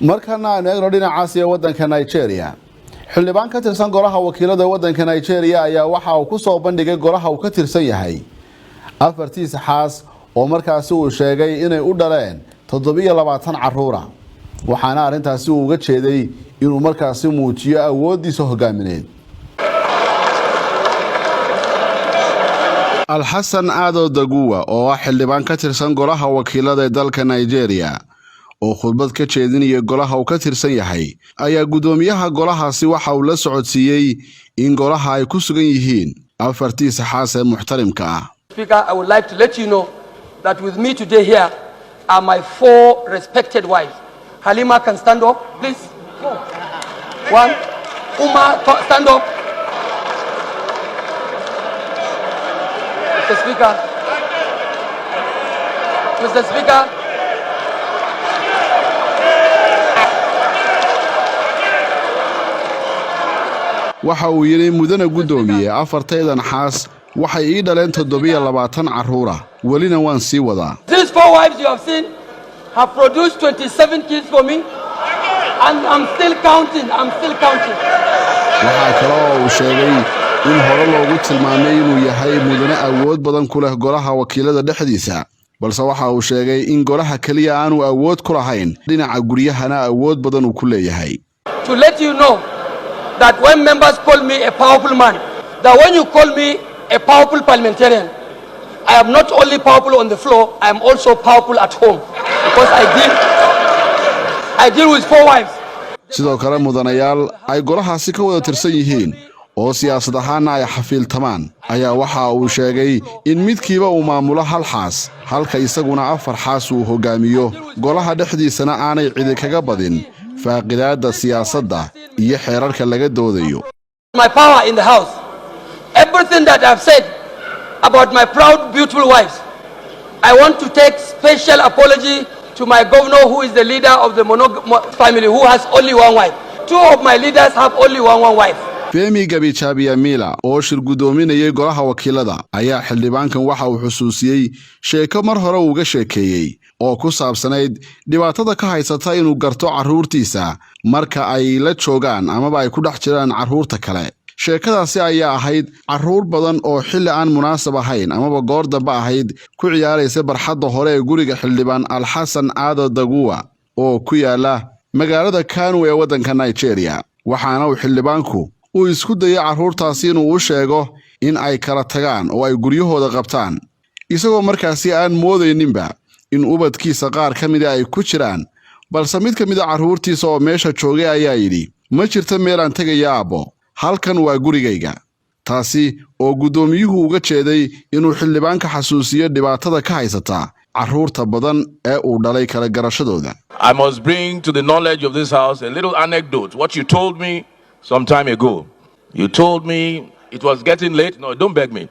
markana aan eegno dhinacaas ee wadanka Nigeria xildhibaan ka tirsan golaha wakiilada wadanka Nigeria ayaa waxa uu ku soo bandhigay golaha uu ka tirsan yahay afartiisa xaas oo markaasi uu sheegay inay u dhaleen 27 caruur ah waxaana arintaasi uu uga jeeday inuu markaasi muujiyo awoodiisa hogaamineed Al-Hassan Ado Daguwa oo ah xildhibaan ka tirsan golaha wakiilada dalka Nigeria oo khudbad ka jeedinaya golaha uu ka tirsan yahay ayaa gudoomiyaha golahaasi waxa uu la socodsiiyay in golaha ay ku sugan yihiin afartiisa xaas ee muxtarimka ah. Speaker, I would like to let you know that with me today here are my 4 respected wives. Halima can stand up, please. 1. Uma, stand up. Mr. Speaker. Mr. Speaker. waxa uu yiri mudana gudoomiye afartaydan xaas waxay ii dhaleen 27 caruur ah walina waan sii wadaa. These 4 wives you have seen have produced 27 kids for me and I'm still counting. waxa kale oo uu sheegay in hore loogu tilmaamay inuu yahay mudane awood badan ku leh golaha wakiilada dhexdiisa balse waxa uu sheegay in golaha kaliya aanu awood ku lahayn dhinaca guryahana awood badan uu ku leeyahay. To let you know that when members call me a powerful man, that when you call me a powerful parliamentarian, I am not only powerful on the floor, I am also powerful at home because I deal with 4 wives. sidoo kale mudanayaal ay golahaasi ka wada tirsan yihiin oo siyaasad ahaan ay xafiiltamaan ayaa waxa uu sheegay in midkiiba uu maamulo hal xaas halka isaguna 4 xaas uu hogaamiyo golaha dhexdiisana aanay cid kaga badin faaqidaada siyaasadda iyo xeerarka laga doodayo. My power in the house, everything that I've said about my proud beautiful wives, I want to take special apology to my governor who is the leader of the family who has only 1 wife. 2 of my leaders have only one wife. Femi Gabichabiya Mila oo shir gudoominayay golaha wakiilada ayaa xildhibaankan waxa uu xusuusiyay sheeko mar hore uga sheekeeyay oo ku saabsanayd dhibaatada ka haysata inuu garto caruurtiisa marka ay la joogaan ama ay ku dhex jiraan caruurta kale. sheekadaasi ayaa ahayd caruur badan oo xilli aan munaasab ahayn ama goor dambe ahayd ku ciyaaraysa barxadda hore ee guriga xildhibaan Al-Hassan Ado Daguwa oo ku yaala magaalada Kano ee wadanka Nigeria waxaana uu xildhibaanku uu isku dayay caruurtaasi inuu u sheego in ay kala tagaan oo ay guryahooda qabtaan isagoo markaasi aan moodayninba in ubadkiisa qaar kamid ay ku jiraan balse mid kamid caruurtiisa oo meesha joogay ayaa yiri ma jirto meel aan tagayo aabo halkan waa gurigayga taasi oo gudoomiyuhu uga jeeday inuu xildhibaanka xasuusiyo dhibaatada ka haysata caruurta badan ee uu dhalay kala garashadooda. I must bring to the knowledge of this house a little anecdote. What you told me some time ago. You told me it was getting late. No, don't beg me.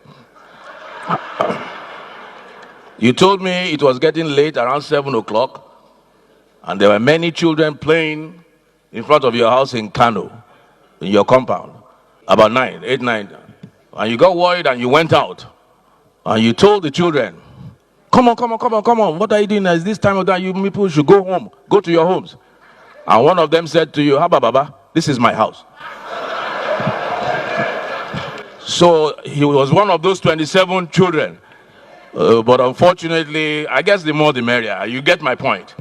You told me it was getting late around 7 o'clock and there were many children playing in front of your house in Kano, in your compound, about 8, 9. And you got worried and you went out and you told the children, come on. What are you doing at this time of day? You people should go home, go to your homes. And one of them said to you, Haba Baba, this is my house. So he was one of those 27 children. But unfortunately, I guess the more the merrier. You get my point.